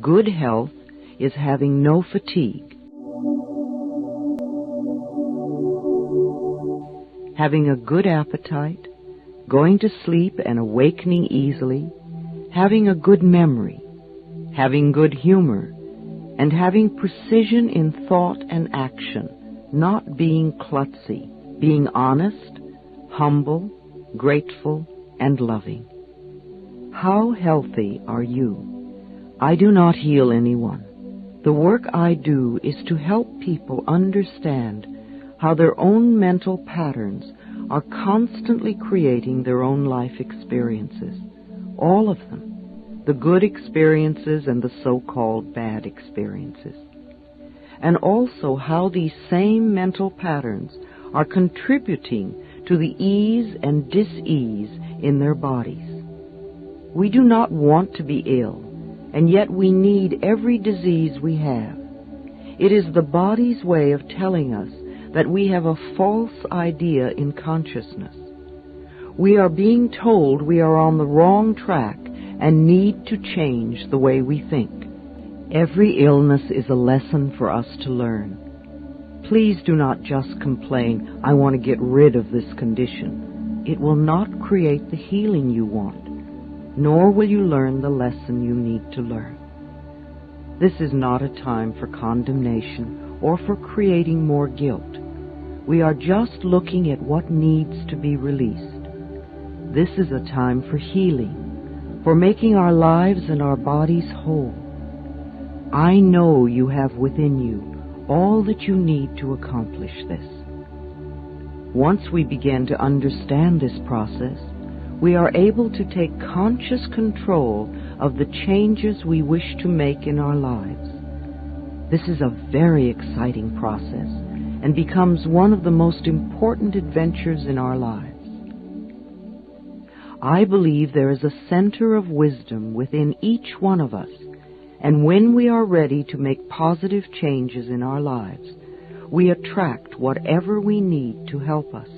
Good health is having no fatigue, having a good appetite, going to sleep and awakening easily, having a good memory, having good humor, and having precision in thought and action, not being klutzy, being honest, humble, grateful, and loving. How healthy are you? I do not heal anyone. The work I do is to help people understand how their own mental patterns are constantly creating their own life experiences, all of them, the good experiences and the so-called bad experiences, and also how these same mental patterns are contributing to the ease and dis-ease in their bodies. We do not want to be ill, and yet we need every disease we have. It is the body's way of telling us that we have a false idea in consciousness. We are being told we are on the wrong track and need to change the way we think. Every illness is a lesson for us to learn. Please do not just complain, I want to get rid of this condition. It will not create the healing you want, nor will you learn the lesson you need to learn. This is not a time for condemnation or for creating more guilt. We are just looking at what needs to be released. This is a time for healing, for making our lives and our bodies whole. I know you have within you all that you need to accomplish this. Once we begin to understand this process, we are able to take conscious control of the changes we wish to make in our lives. This is a very exciting process and becomes one of the most important adventures in our lives. I believe there is a center of wisdom within each one of us, and when we are ready to make positive changes in our lives, we attract whatever we need to help us.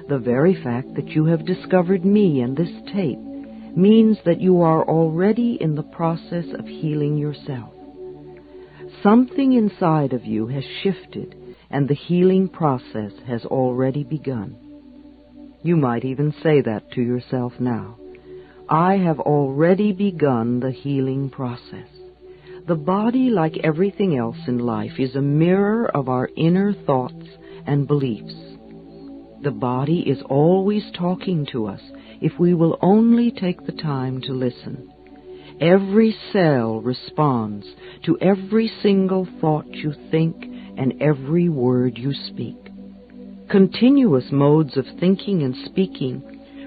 The very fact that you have discovered me and this tape means that you are already in the process of healing yourself. Something inside of you has shifted, and the healing process has already begun. You might even say that to yourself now. I have already begun the healing process. The body, like everything else in life, is a mirror of our inner thoughts and beliefs. The body is always talking to us if we will only take the time to listen. Every cell responds to every single thought you think and every word you speak. Continuous modes of thinking and speaking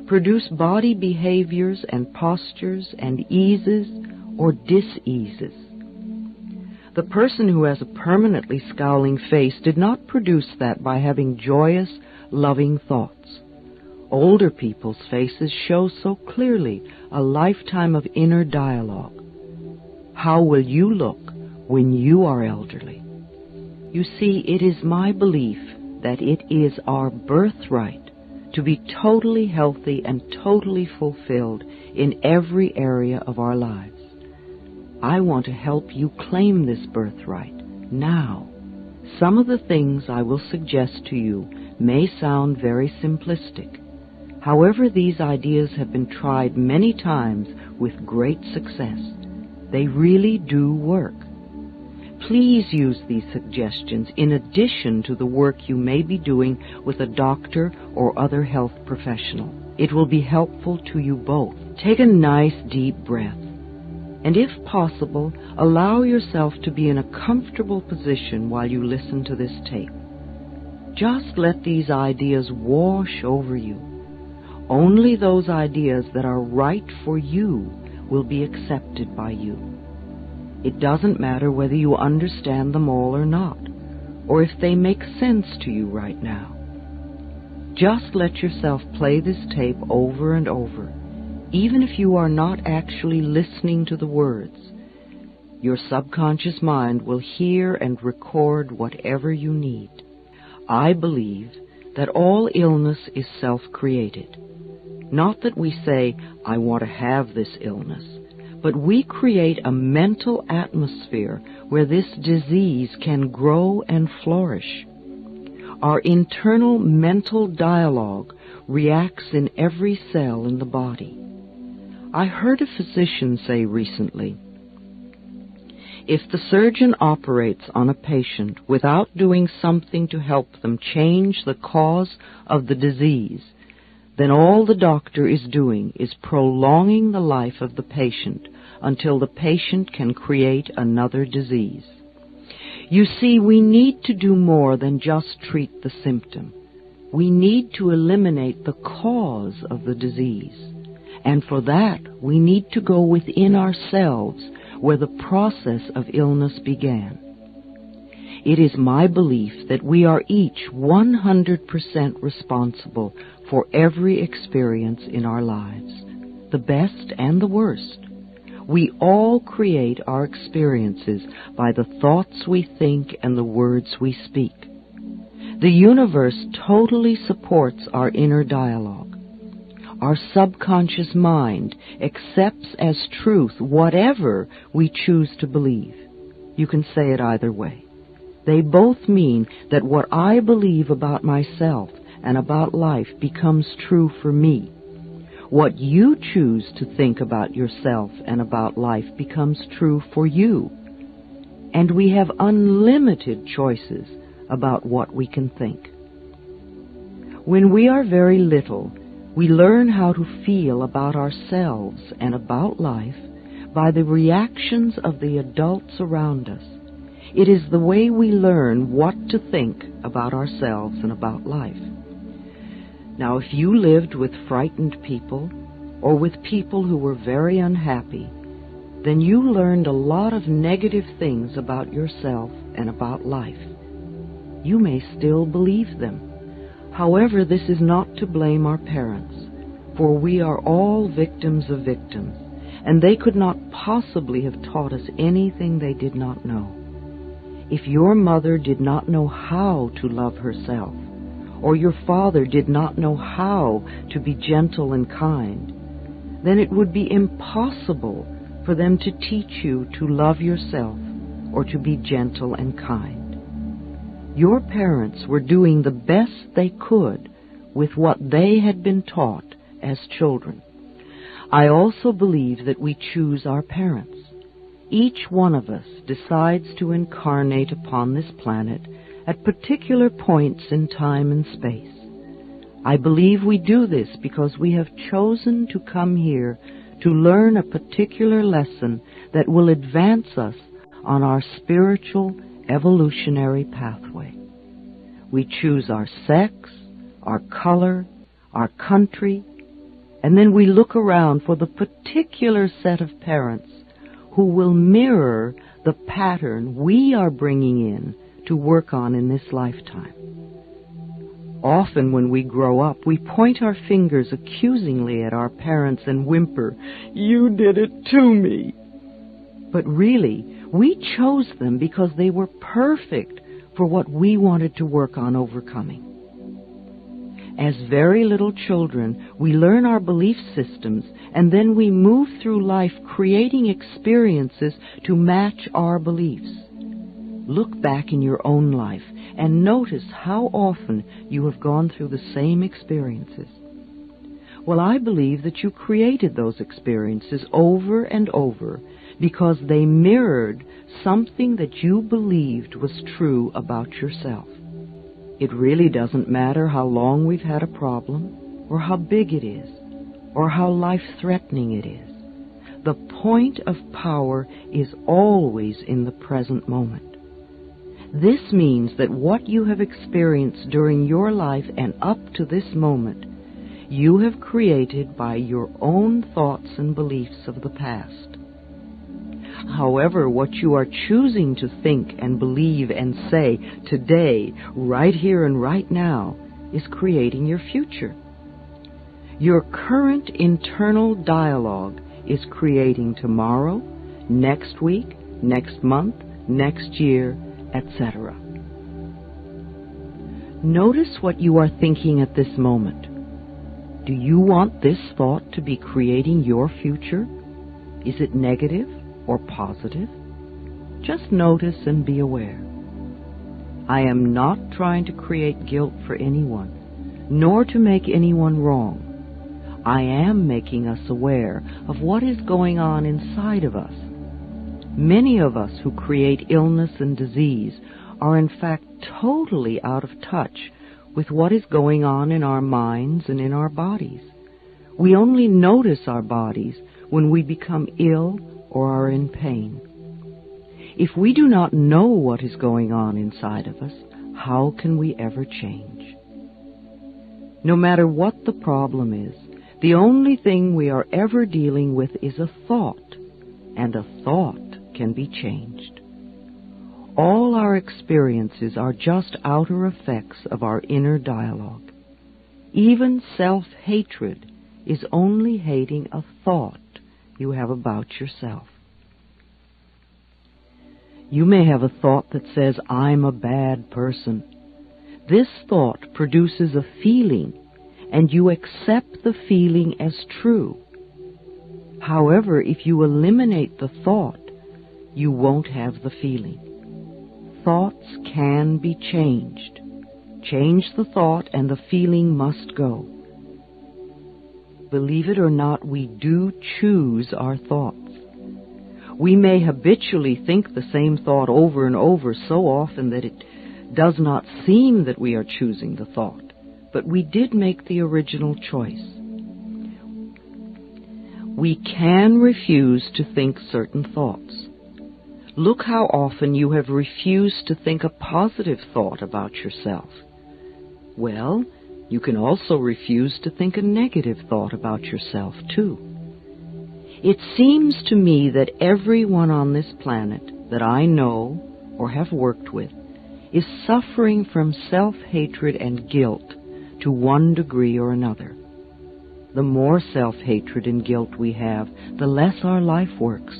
produce body behaviors and postures and eases or dis-eases. The person who has a permanently scowling face did not produce that by having joyous, loving thoughts. Older people's faces show so clearly a lifetime of inner dialogue. How will you look when you are elderly? You see, it is my belief that it is our birthright to be totally healthy and totally fulfilled in every area of our lives. I want to help you claim this birthright now. Some of the things I will suggest to you may sound very simplistic. However, these ideas have been tried many times with great success. They really do work. Please use these suggestions in addition to the work you may be doing with a doctor or other health professional. It will be helpful to you both. Take a nice deep breath, and if possible, allow yourself to be in a comfortable position while you listen to this tape. Just let these ideas wash over you. Only those ideas that are right for you will be accepted by you. It doesn't matter whether you understand them all or not, or if they make sense to you right now. Just let yourself play this tape over and over, even if you are not actually listening to the words. Your subconscious mind will hear and record whatever you need. I believe that all illness is self-created. Not that we say, I want to have this illness, but we create a mental atmosphere where this disease can grow and flourish. Our internal mental dialogue reacts in every cell in the body. I heard a physician say recently, if the surgeon operates on a patient without doing something to help them change the cause of the disease, then all the doctor is doing is prolonging the life of the patient until the patient can create another disease. You see, we need to do more than just treat the symptom. We need to eliminate the cause of the disease. And for that, we need to go within ourselves where the process of illness began. It is my belief that we are each 100% responsible for every experience in our lives, the best and the worst. We all create our experiences by the thoughts we think and the words we speak. The universe totally supports our inner dialogue. Our subconscious mind accepts as truth whatever we choose to believe. You can say it either way. They both mean that what I believe about myself and about life becomes true for me. What you choose to think about yourself and about life becomes true for you. And we have unlimited choices about what we can think. When we are very little, we learn how to feel about ourselves and about life by the reactions of the adults around us. It is the way we learn what to think about ourselves and about life. Now, if you lived with frightened people or with people who were very unhappy, then you learned a lot of negative things about yourself and about life. You may still believe them. However, this is not to blame our parents, for we are all victims of victims, and they could not possibly have taught us anything they did not know. If your mother did not know how to love herself, or your father did not know how to be gentle and kind, then it would be impossible for them to teach you to love yourself or to be gentle and kind. Your parents were doing the best they could with what they had been taught as children. I also believe that we choose our parents. Each one of us decides to incarnate upon this planet at particular points in time and space. I believe we do this because we have chosen to come here to learn a particular lesson that will advance us on our spiritual evolutionary pathway. We choose our sex, our color, our country, and then we look around for the particular set of parents who will mirror the pattern we are bringing in to work on in this lifetime. Often when we grow up, we point our fingers accusingly at our parents and whimper, "You did it to me." But really, we chose them because they were perfect for what we wanted to work on overcoming. As very little children, we learn our belief systems, and then we move through life creating experiences to match our beliefs. Look back in your own life and notice how often you have gone through the same experiences. Well, I believe that you created those experiences over and over because they mirrored something that you believed was true about yourself. It really doesn't matter how long we've had a problem, or how big it is, or how life-threatening it is. The point of power is always in the present moment. This means that what you have experienced during your life and up to this moment, you have created by your own thoughts and beliefs of the past. However, what you are choosing to think and believe and say today, right here and right now, is creating your future. Your current internal dialogue is creating tomorrow, next week, next month, next year, etc. Notice what you are thinking at this moment. Do you want this thought to be creating your future? Is it negative or positive? Just notice and be aware. I am not trying to create guilt for anyone, nor to make anyone wrong. I am making us aware of what is going on inside of us. Many of us who create illness and disease are in fact totally out of touch with what is going on in our minds and in our bodies. We only notice our bodies when we become ill or are in pain. If we do not know what is going on inside of us, how can we ever change? No matter what the problem is, the only thing we are ever dealing with is a thought, and a thought can be changed. All our experiences are just outer effects of our inner dialogue. Even self-hatred is only hating a thought you have about yourself. You may have a thought that says, I'm a bad person. This thought produces a feeling, and you accept the feeling as true. However, if you eliminate the thought, you won't have the feeling. Thoughts can be changed. Change the thought and the feeling must go. Believe it or not, we do choose our thoughts. We may habitually think the same thought over and over so often that it does not seem that we are choosing the thought, but we did make the original choice. We can refuse to think certain thoughts. Look how often you have refused to think a positive thought about yourself. Well, you can also refuse to think a negative thought about yourself, too. It seems to me that everyone on this planet that I know or have worked with is suffering from self-hatred and guilt to one degree or another. The more self-hatred and guilt we have, the less our life works.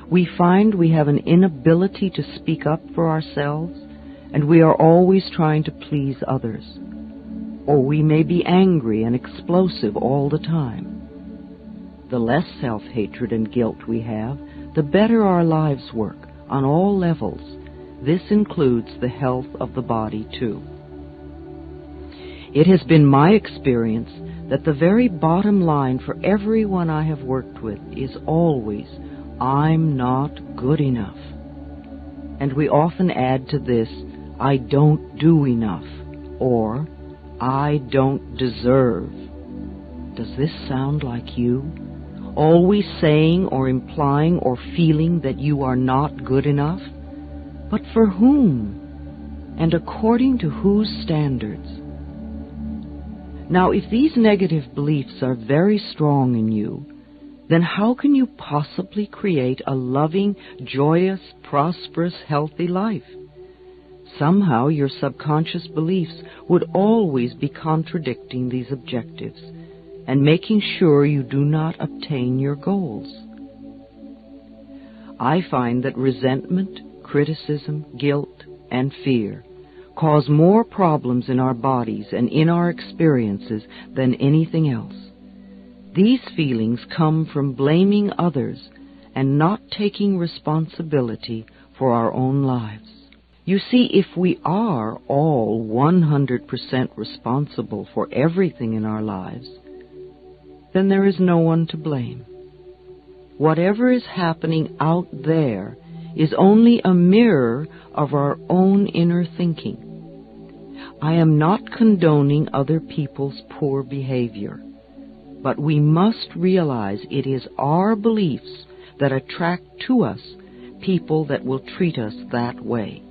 We find we have an inability to speak up for ourselves, and we are always trying to please others. Or we may be angry and explosive all the time. The less self-hatred and guilt we have, the better our lives work on all levels. This includes the health of the body, too. It has been my experience that the very bottom line for everyone I have worked with is always, I'm not good enough. And we often add to this, I don't do enough, or I don't deserve. Does this sound like you? Always saying or implying or feeling that you are not good enough? But for whom? And according to whose standards? Now, if these negative beliefs are very strong in you, then how can you possibly create a loving, joyous, prosperous, healthy life? Somehow your subconscious beliefs would always be contradicting these objectives and making sure you do not obtain your goals. I find that resentment, criticism, guilt, and fear cause more problems in our bodies and in our experiences than anything else. These feelings come from blaming others and not taking responsibility for our own lives. You see, if we are all 100% responsible for everything in our lives, then there is no one to blame. Whatever is happening out there is only a mirror of our own inner thinking. I am not condoning other people's poor behavior, but we must realize it is our beliefs that attract to us people that will treat us that way.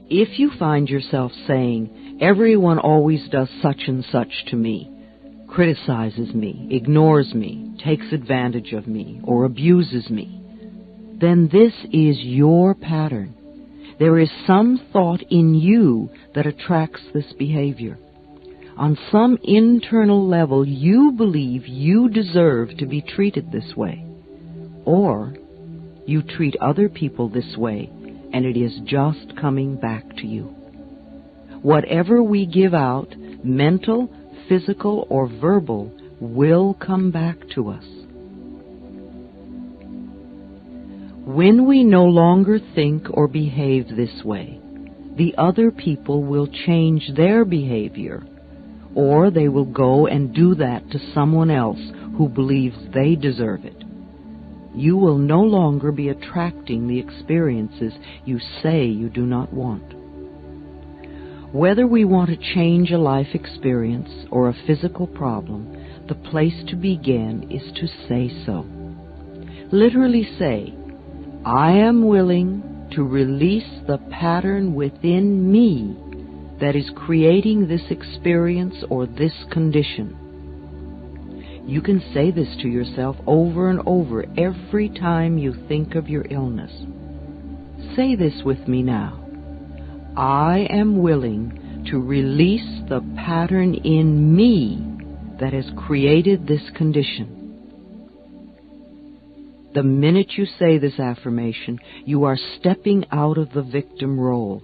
If you find yourself saying, everyone always does such and such to me, criticizes me, ignores me, takes advantage of me, or abuses me, then this is your pattern. There is some thought in you that attracts this behavior. On some internal level, you believe you deserve to be treated this way. Or you treat other people this way, and it is just coming back to you. Whatever we give out, mental, physical, or verbal, will come back to us. When we no longer think or behave this way, the other people will change their behavior, or they will go and do that to someone else who believes they deserve it. You will no longer be attracting the experiences you say you do not want. Whether we want to change a life experience or a physical problem, the place to begin is to say so. Literally say, I am willing to release the pattern within me that is creating this experience or this condition. You can say this to yourself over and over every time you think of your illness. Say this with me now. I am willing to release the pattern in me that has created this condition. The minute you say this affirmation, you are stepping out of the victim role.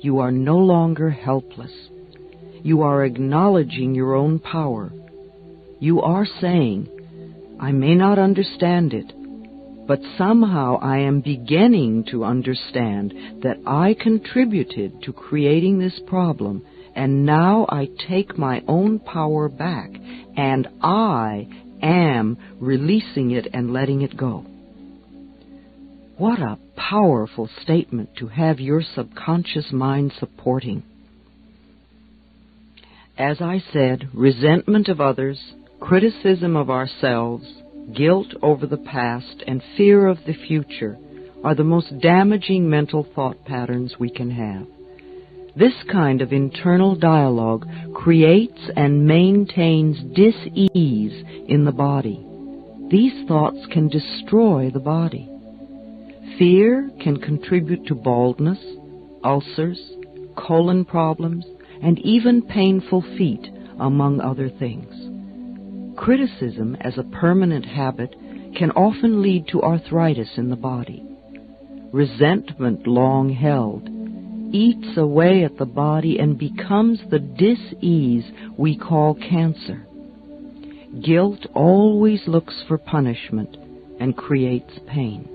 You are no longer helpless. You are acknowledging your own power. You are saying, I may not understand it, but somehow I am beginning to understand that I contributed to creating this problem, and now I take my own power back, and I am releasing it and letting it go. What a powerful statement to have your subconscious mind supporting. As I said, resentment of others, criticism of ourselves, guilt over the past, and fear of the future are the most damaging mental thought patterns we can have. This kind of internal dialogue creates and maintains dis-ease in the body. These thoughts can destroy the body. Fear can contribute to baldness, ulcers, colon problems, and even painful feet, among other things. Criticism as a permanent habit can often lead to arthritis in the body. Resentment long held eats away at the body and becomes the dis-ease we call cancer. Guilt always looks for punishment and creates pain.